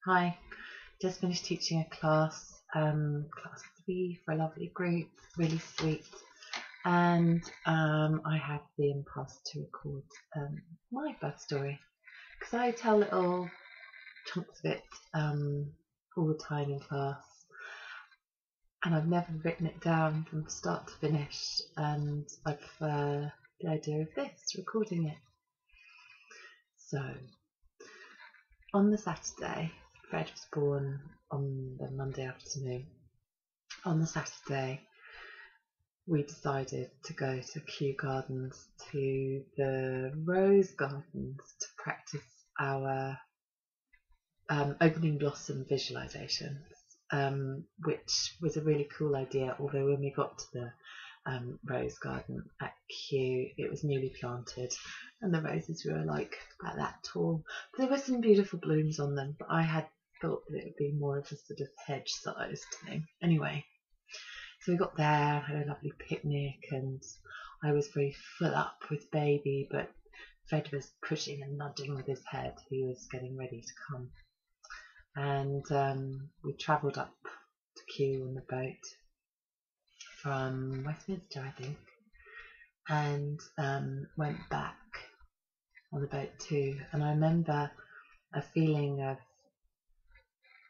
Hi, just finished teaching a class, class 3 for a lovely group, really sweet, and I had the impulse to record my birth story because I tell little chunks of it all the time in class, and I've never written it down from start to finish, and I prefer the idea of this, recording it. So, on the Saturday, Fred was born on the Monday afternoon. On the Saturday, we decided to go to Kew Gardens, to the Rose Gardens, to practice our opening blossom visualizations, which was a really cool idea, although when we got to the Rose Garden at Kew, it was newly planted and the roses were like about that tall. There were some beautiful blooms on them, but I had thought that it would be more of a sort of hedge-sized thing. Anyway, so we got there, had a lovely picnic, and I was very full up with baby, but Fred was pushing and nudging with his head. He was getting ready to come. And we travelled up to Kew on the boat from Westminster, I think, and went back on the boat too. And I remember a feeling of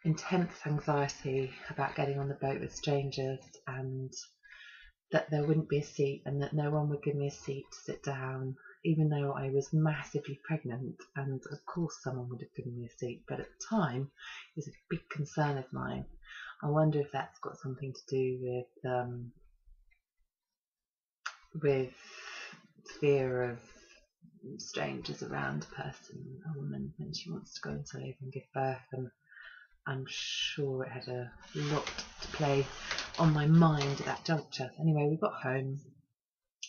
intense anxiety about getting on the boat with strangers, and that there wouldn't be a seat and that no one would give me a seat to sit down, even though I was massively pregnant, and of course someone would have given me a seat, but at the time it was a big concern of mine. I wonder if that's got something to do with fear of strangers around a person, a woman, when she wants to go into labour and give birth, and I'm sure it had a lot to play on my mind at that juncture. Anyway, we got home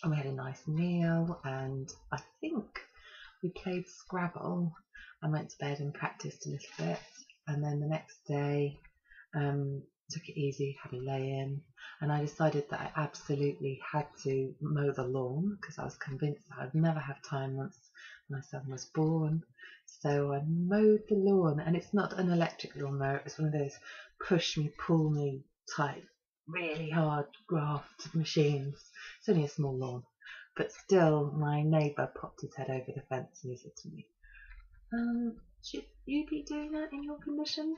and we had a nice meal, and I think we played Scrabble and went to bed and practiced a little bit, and then the next day took it easy, had a lay-in, and I decided that I absolutely had to mow the lawn because I was convinced that I'd never have time once my son was born. So I mowed the lawn, and it's not an electric lawnmower, it's one of those push me, pull me type, really hard graft machines. It's only a small lawn, but still my neighbour popped his head over the fence and he said to me, should you be doing that in your condition?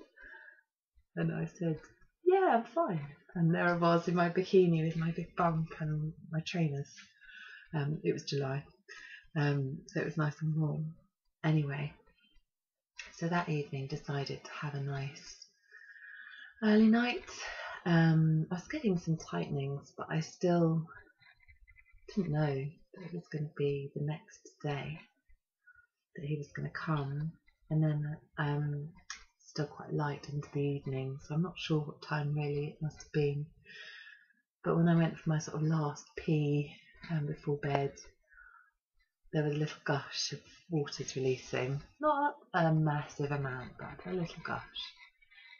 And I said, yeah, I'm fine. And there I was in my bikini with my big bump and my trainers. It was July, so it was nice and warm. Anyway, so that evening decided to have a nice early night. I was getting some tightenings, but I still didn't know that it was going to be the next day, that he was going to come, and then still quite light into the evening, so I'm not sure what time really it must have been. But when I went for my sort of last pee before bed, there was a little gush of waters releasing, not a massive amount, but a little gush.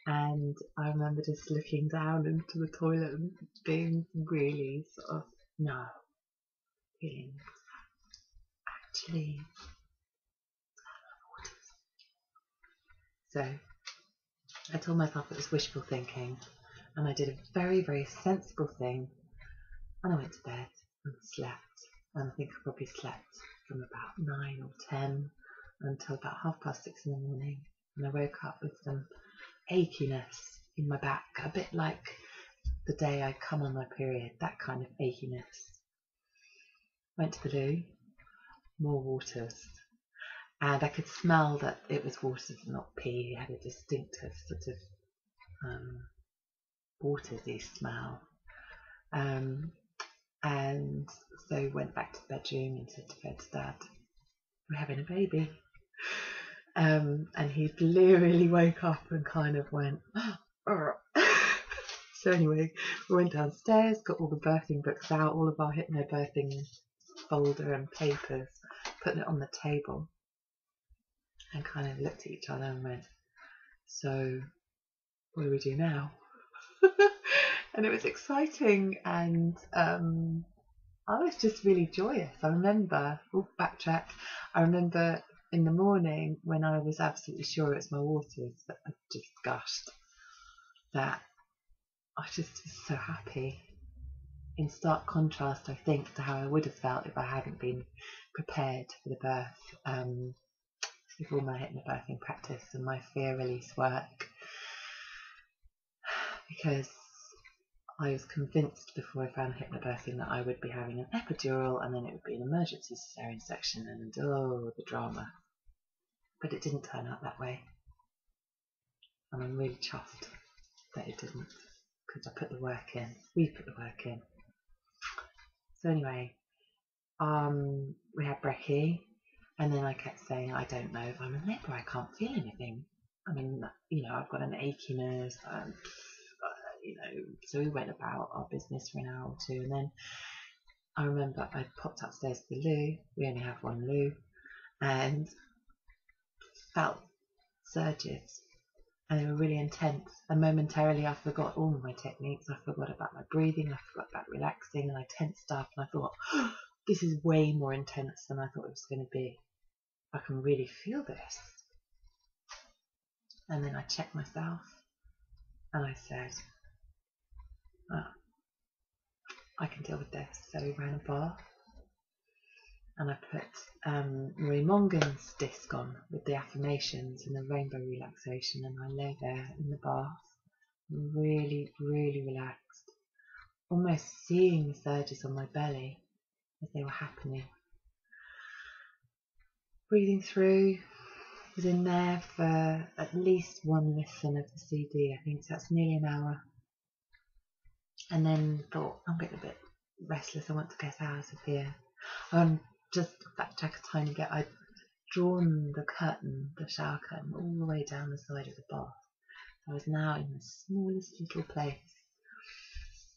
And I remember just looking down into the toilet and being really sort of, no, feeling actually. So I told myself it was wishful thinking, and I did a very, very sensible thing, and I went to bed and slept. And I think I probably slept from about 9 or 10 until about 6:30 in the morning, and I woke up with some achiness in my back, a bit like the day I come on my period, that kind of achiness. Went to the loo, more waters, and I could smell that it was water, not pee. It had a distinctive sort of watersy smell. And so went back to the bedroom and said to Fred's dad, we're having a baby. And he literally woke up and kind of went, oh. So anyway, we went downstairs, got all the birthing books out, all of our hypnobirthing folder and papers, putting it on the table, and kind of looked at each other and went, so what do we do now? And it was exciting, and I was just really joyous. I remember, backtrack, I remember in the morning when I was absolutely sure it was my waters, that I just gushed, that I just was so happy. In stark contrast, I think, to how I would have felt if I hadn't been prepared for the birth, with all my hypnobirthing practice and my fear release work, because I was convinced before I found hypnobirthing that I would be having an epidural and then it would be an emergency cesarean section, and oh, the drama. But it didn't turn out that way, and I'm really chuffed that it didn't, because I put the work in. We put the work in. So anyway, we had brekkie, and then I kept saying, I don't know if I'm in labour, I can't feel anything. I mean, you know, I've got an achiness, and you know, so we went about our business for an hour or two, and then I remember I popped upstairs to the loo. We only have one loo, and felt surges, and they were really intense. And momentarily, I forgot all of my techniques. I forgot about my breathing. I forgot about relaxing, and I tensed up. And I thought, oh, this is way more intense than I thought it was going to be. I can really feel this. And then I checked myself, and I said, oh, I can deal with this. So we ran a bath, and I put Marie Mongan's disc on with the affirmations and the rainbow relaxation, and I lay there in the bath, really, really relaxed, almost seeing the surges on my belly as they were happening. Breathing through, was in there for at least one listen of the CD, I think, so that's nearly an hour. And then thought, I'm getting a bit restless, I want to get out of here. Just backtrack a tiny bit, I'd drawn the curtain, the shower curtain, all the way down the side of the bath. I was now in the smallest little place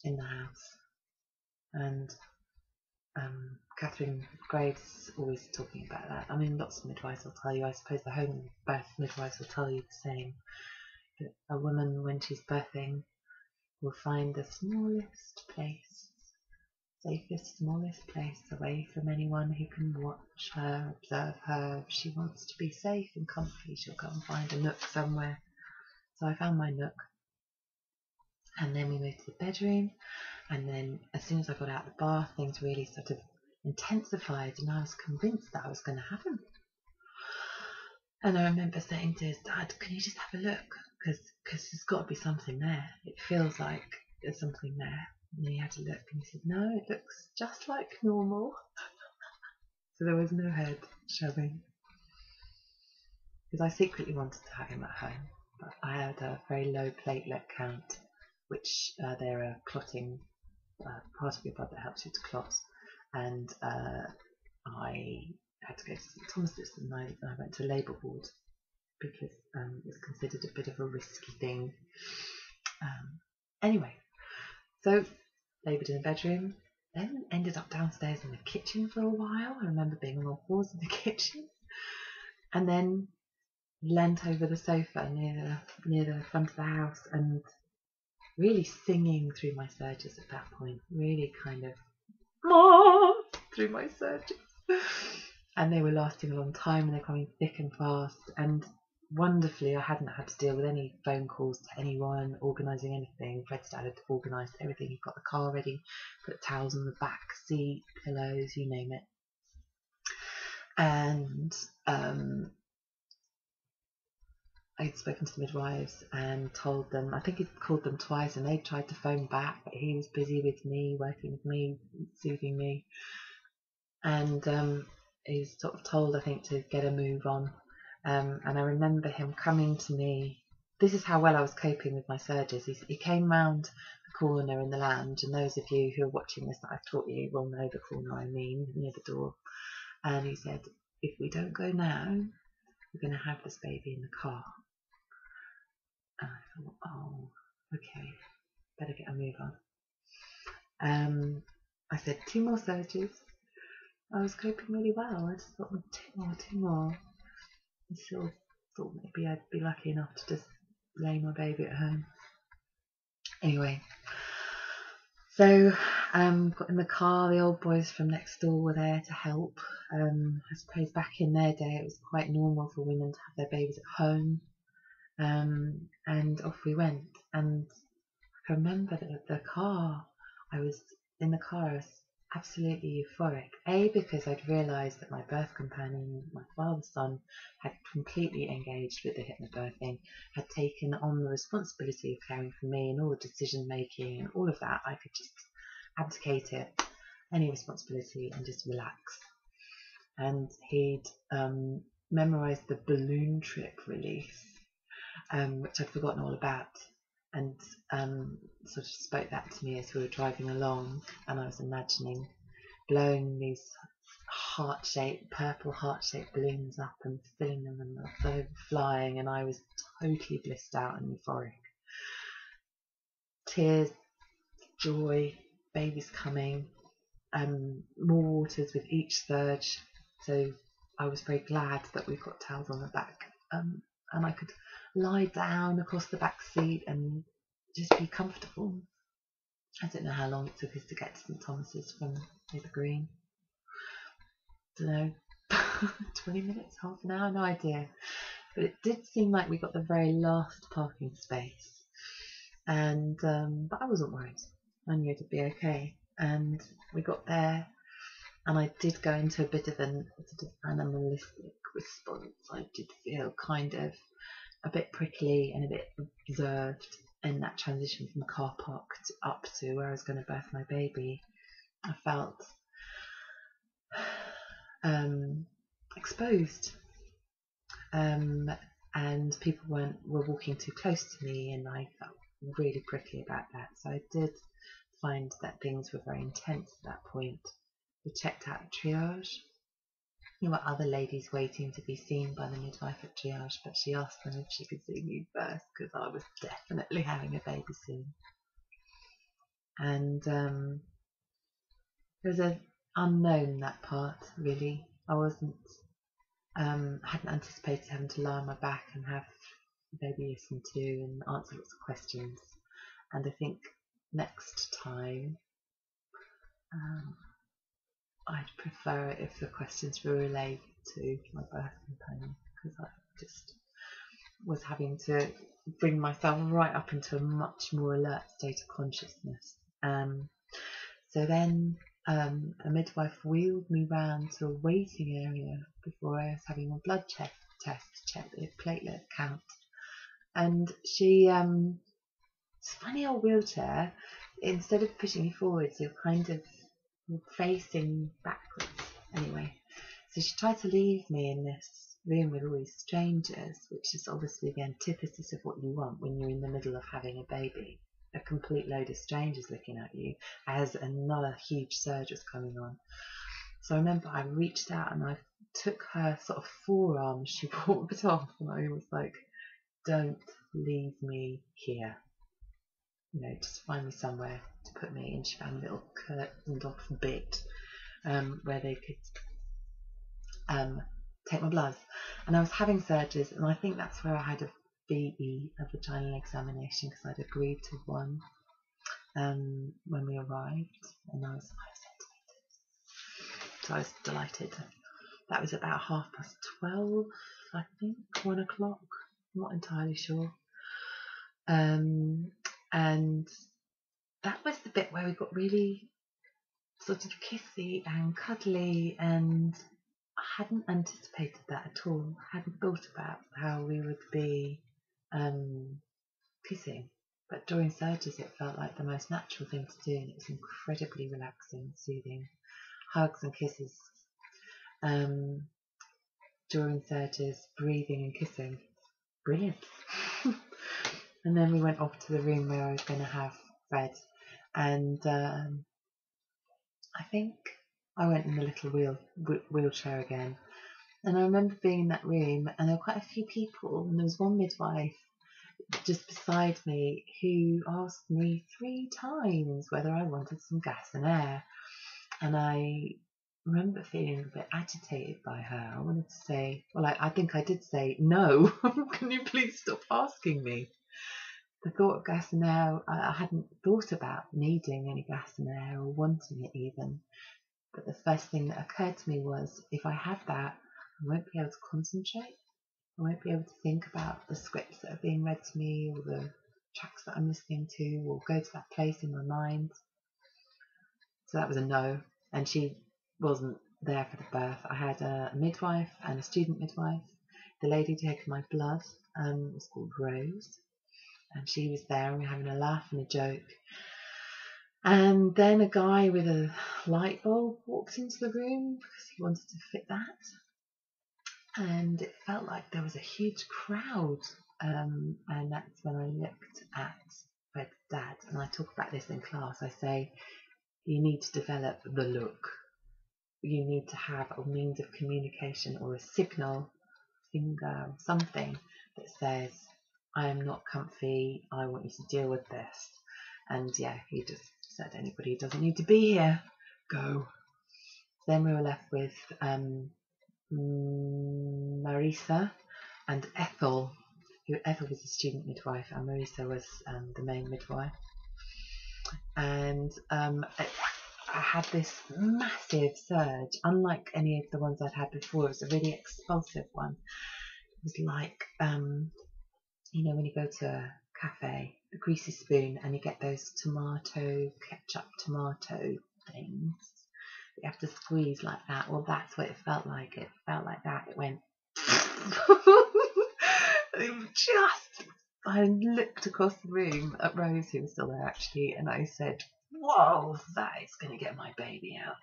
in the house. And Catherine Graves always talking about that. I mean, lots of midwives will tell you, I suppose the home birth midwives will tell you the same, that a woman, when she's birthing, will find the smallest place, safest, smallest place, away from anyone who can watch her, observe her. If she wants to be safe and comfy, she'll go and find a nook somewhere. So I found my nook, and then we moved to the bedroom, and then as soon as I got out of the bath, things really sort of intensified, and I was convinced that I was going to have him. And I remember saying to his dad, can you just have a look, because there's got to be something there, it feels like there's something there. And he had a look, and he said, no, it looks just like normal. So there was no head showing, because I secretly wanted to have him at home, but I had a very low platelet count, which they're a clotting part of your blood that helps you to clot, and I had to go to St Thomas's, and I went to labour ward because it was considered a bit of a risky thing. Anyway, so laboured in the bedroom, then ended up downstairs in the kitchen for a while. I remember being on all fours in the kitchen, and then leant over the sofa near the front of the house and really singing through my surges at that point, really kind of through my surges. And they were lasting a long time, and they're coming thick and fast, and wonderfully I hadn't had to deal with any phone calls to anyone, organising anything. Fred started to organise everything. He got the car ready, put towels on the back seat, pillows, you name it. And I'd spoken to the midwives and told them, I think he'd called them twice, and they tried to phone back, but he was busy with me, working with me, soothing me. And he was sort of told, I think, to get a move on. And I remember him coming to me. This is how well I was coping with my surges. He came round the corner in the lounge, and those of you who are watching this that I've taught you will know the corner I mean, near the door. And he said, if we don't go now, we're going to have this baby in the car. And I thought, oh, okay, better get a move on. I said 2 more surges. I was coping really well. I just thought, 2 more. I still thought maybe I'd be lucky enough to just lay my baby at home. Anyway, so got in the car. The old boys from next door were there to help. I suppose back in their day it was quite normal for women to have their babies at home. And off we went. And I remember that I was in the car, I was absolutely euphoric. A, because I'd realised that my birth companion, my father's son, had completely engaged with the hypnobirthing, had taken on the responsibility of caring for me and all the decision making and all of that. I could just abdicate it, any responsibility, and just relax. And he'd memorised the balloon trip release, which I'd forgotten all about, and sort of spoke that to me as we were driving along, and I was imagining blowing these purple heart-shaped balloons up and filling them and they're flying, and I was totally blissed out and euphoric. Tears, joy, babies coming, more waters with each surge, so I was very glad that we got towels on the back, and I could lie down across the back seat and just be comfortable. I don't know how long it took us to get to St Thomas's from River Green. Don't know, 20 minutes, half an hour, no idea. But it did seem like we got the very last parking space, and but I wasn't worried. I knew it'd be okay. And we got there, and I did go into a bit of an animalistic response. I did feel kind of a bit prickly and a bit reserved in that transition from car park up to where I was going to birth my baby. I felt exposed, and people were walking too close to me, and I felt really prickly about that. So I did find that things were very intense at that point. We checked out triage. There were other ladies waiting to be seen by the midwife at triage, but she asked them if she could see me first because I was definitely having a baby soon. And it was an unknown, that part, really. I hadn't anticipated having to lie on my back and have the baby listened to and answer lots of questions. And I think next time I'd prefer it if the questions were relayed to my birth companion, because I just was having to bring myself right up into a much more alert state of consciousness. So then a midwife wheeled me round to a waiting area before I was having a blood test to check the platelet count. And she, it's a funny old wheelchair, instead of pushing me forwards, you're kind of facing backwards. Anyway, so she tried to leave me in this room with all these strangers, which is obviously the antithesis of what you want when you're in the middle of having a baby. A complete load of strangers looking at you as another huge surge was coming on. So I remember I reached out and I took her sort of forearm. She walked off and I was like, don't leave me here. You know, just find me somewhere to put me. And she found a little curtained off bit where they could take my blood. And I was having surgeries, and I think that's where I had a VE, a vaginal examination, because I'd agreed to one when we arrived, and I was 5 centimetres. So I was delighted. That was about 12:30, I think, 1 o'clock. I'm not entirely sure. And that was the bit where we got really sort of kissy and cuddly, and I hadn't anticipated that at all. I hadn't thought about how we would be kissing, but during surgeries it felt like the most natural thing to do, and it was incredibly relaxing, soothing. Hugs and kisses during surgeries, breathing and kissing, brilliant. And then we went off to the room where I was going to have Fred, and I think I went in the little wheelchair again. And I remember being in that room, and there were quite a few people, and there was one midwife just beside me who asked me 3 times whether I wanted some gas and air. And I remember feeling a bit agitated by her. I wanted to say, well, I think I did say, no, can you please stop asking me? The thought of gas and air, I hadn't thought about needing any gas and air or wanting it even. But the first thing that occurred to me was, if I have that, I won't be able to concentrate. I won't be able to think about the scripts that are being read to me or the tracks that I'm listening to or go to that place in my mind. So that was a no. And she wasn't there for the birth. I had a midwife and a student midwife. The lady taking my blood was called Rose. And she was there and we were having a laugh and a joke. And then a guy with a light bulb walked into the room because he wanted to fit that. And it felt like there was a huge crowd. And that's when I looked at Fred's dad. And I talk about this in class. I say, you need to develop the look. You need to have a means of communication or a signal, finger, something that says, I am not comfy, I want you to deal with this. And yeah, he just said, anybody who doesn't need to be here, go. Then we were left with Marisa and Ethel, who Ethel was a student midwife and Marisa was the main midwife. And I had this massive surge, unlike any of the ones I'd had before. It was a really explosive one. It was like, you know, when you go to a cafe, a greasy spoon, and you get those ketchup tomato things. You have to squeeze like that. Well, that's what it felt like. It felt like that. It went. I looked across the room at Rose, who was still there actually, and I said, whoa, that is going to get my baby out.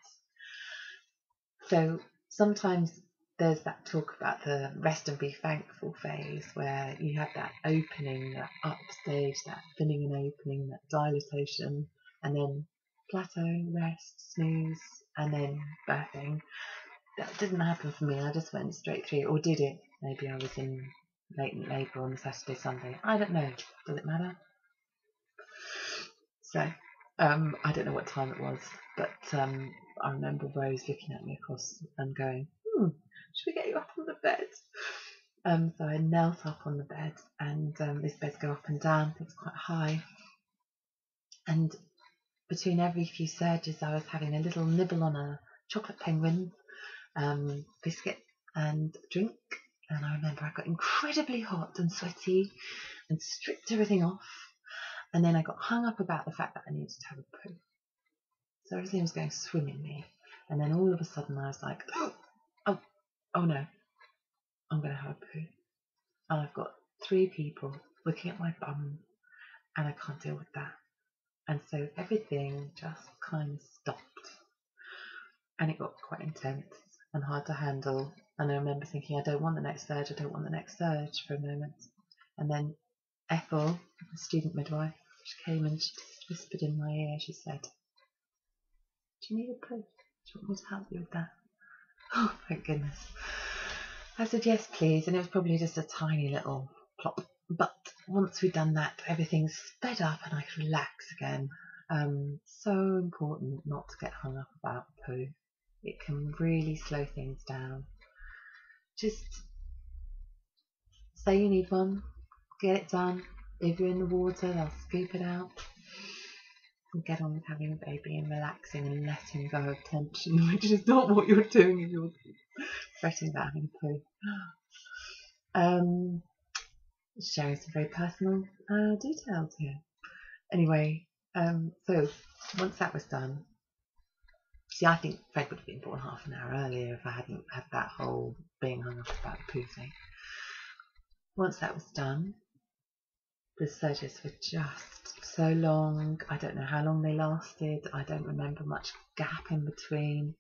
So sometimes there's that talk about the rest and be thankful phase where you have that opening, that upstage, that filling and opening, that dilatation, and then plateau, rest, snooze, and then birthing. That didn't happen for me. I just went straight through. Or did it? Maybe I was in latent labour on the Saturday, Sunday. I don't know. Does it matter? So, I don't know what time it was, but I remember Rose looking at me across and going, should we get you up on the bed? So I knelt up on the bed, and these beds go up and down. It was quite high. And between every few surges, I was having a little nibble on a chocolate penguin, biscuit and drink. And I remember I got incredibly hot and sweaty and stripped everything off. And then I got hung up about the fact that I needed to have a poo. So everything was going swimmingly. And then all of a sudden I was like, oh no, I'm going to have a poo. And I've got 3 people looking at my bum and I can't deal with that. And so everything just kind of stopped. And it got quite intense and hard to handle. And I remember thinking, I don't want the next surge, I don't want the next surge for a moment. And then Ethel, the student midwife, she came and she just whispered in my ear, she said, do you need a poo? Do you want me to help you with that? Oh, thank goodness. I said, yes, please. And it was probably just a tiny little plop. But once we'd done that, everything sped up and I could relax again. So important not to get hung up about poo. It can really slow things down. Just say you need one, get it done. If you're in the water, they'll scoop it out. And get on with having a baby and relaxing and letting go of tension, which is not what you're doing if you're fretting about having a poo. Sharing some very personal details here. Anyway, so once that was done, see, I think Fred would have been born half an hour earlier if I hadn't had that whole being hung up about the poo thing. Once that was done, the surges were just so long. I don't know how long they lasted. I don't remember much gap in between.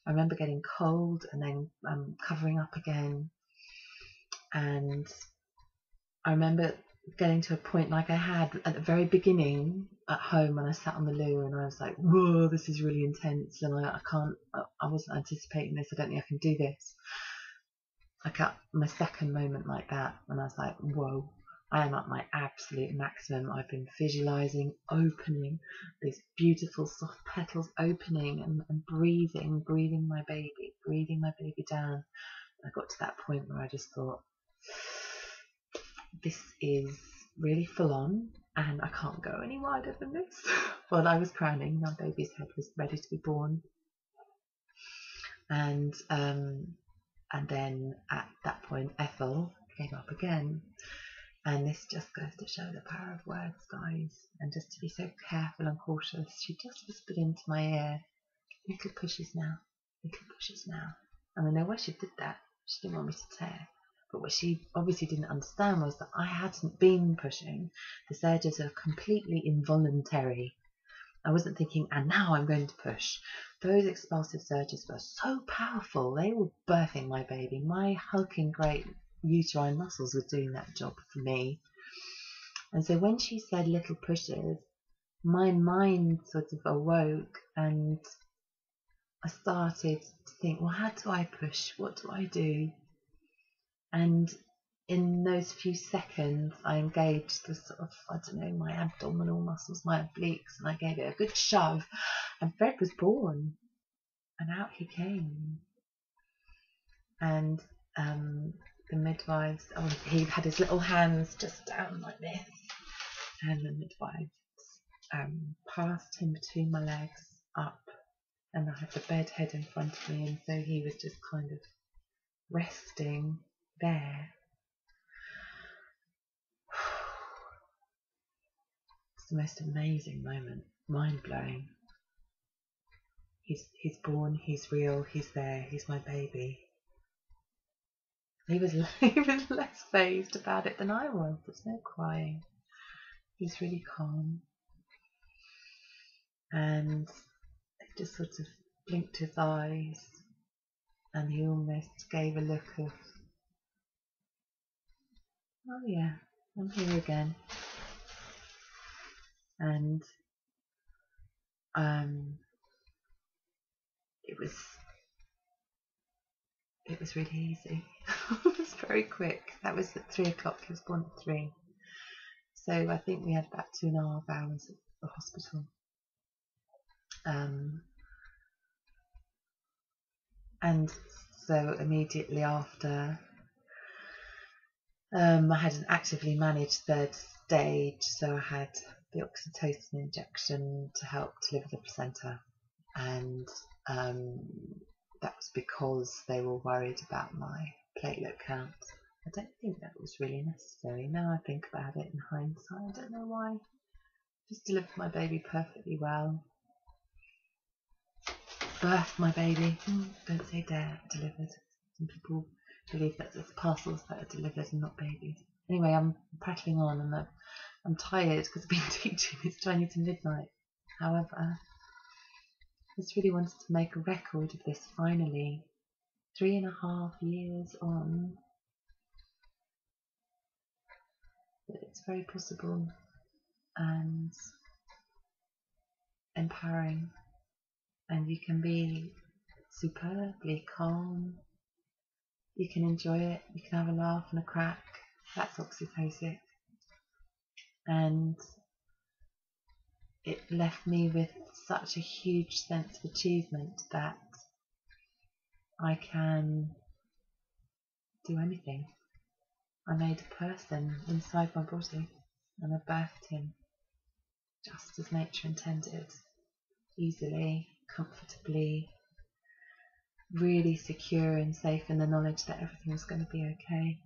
I remember getting cold and then covering up again. And I remember getting to a point like I had at the very beginning at home when I sat on the loo and I was like, whoa, this is really intense and I wasn't anticipating this. I don't think I can do this. I got my second moment like that and I was like, whoa, I am at my absolute maximum. I've been visualizing opening these beautiful soft petals opening and breathing my baby down. I got to that point where I just thought, this is really full on and I can't go any wider than this. Well, I was crowning, my baby's head was ready to be born. And And then at that point, Ethel came up again. And this just goes to show the power of words, guys. And just to be so careful and cautious, she just whispered into my ear, little pushes now, little pushes now. And I know why she did that. She didn't want me to tear. But what she obviously didn't understand was that I hadn't been pushing. The surges are completely involuntary. I wasn't thinking, and now I'm going to push. Those expulsive surges were so powerful. They were birthing my baby. My hulking great uterine muscles were doing that job for me. And so when she said little pushes, my mind sort of awoke, and I started to think, well, how do I push? What do I do? And in those few seconds, I engaged the sort of, I don't know, my abdominal muscles, my obliques, and I gave it a good shove, and Fred was born, and out he came. And the midwives, he had his little hands just down like this, and the midwives passed him between my legs up, and I had the bed head in front of me, and so he was just kind of resting there. It's the most amazing moment, mind-blowing. He's born, he's real, he's there, he's my baby. He was less phased about it than I was. There's no crying. He's really calm. And he just sort of blinked his eyes, and he almost gave a look of, oh yeah, I'm here again. And it was really easy. It was very quick. That was at 3 o'clock. He was born at 3. So I think we had about 2.5 hours at the hospital. And so immediately after, I had an actively managed 3rd stage, so I had the oxytocin injection to help deliver the placenta, and that was because they were worried about my platelet count. I don't think that was really necessary. Now I think about it in hindsight, I don't know why. Just delivered my baby perfectly well. Birthed my baby. Don't say delivered. Some people believe that it's parcels that are delivered and not babies. Anyway, I'm prattling on, and I'm tired because I've been teaching. It's 20 to midnight. However, I just really wanted to make a record of this finally. 3.5 years on. But it's very possible and empowering. And you can be superbly calm. You can enjoy it. You can have a laugh and a crack. That's oxytocin. And it left me with such a huge sense of achievement that I can do anything. I made a person inside my body, and I birthed him just as nature intended, easily, comfortably, really secure and safe in the knowledge that everything was going to be okay.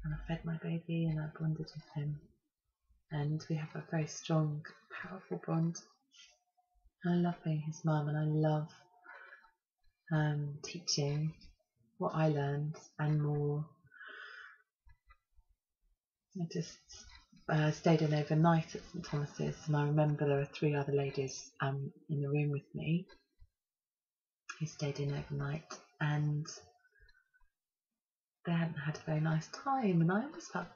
And I fed my baby, and I bonded with him, and we have a very strong, powerful bond. I love being his mum, and I love teaching what I learned and more. I just stayed in overnight at St Thomas's, and I remember there were 3 other ladies in the room with me who stayed in overnight, and they hadn't had a very nice time, and I always felt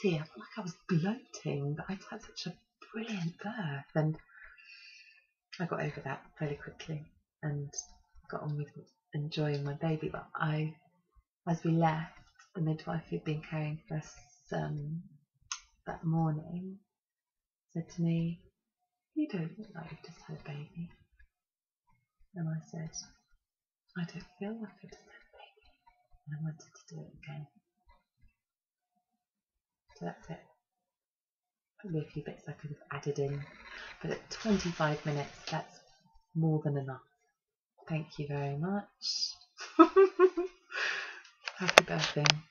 guilty. I felt like I was gloating that I'd had such a brilliant birth, and I got over that fairly quickly and got on with enjoying my baby. But as we left, the midwife who'd been caring for us that morning said to me, "You don't look like you've just had a baby." And I said, "I don't feel like I've just had a baby." And I wanted to do it again. So that's it. Probably a few bits I could have added in, but at 25 minutes, that's more than enough. Thank you very much. Happy birthing.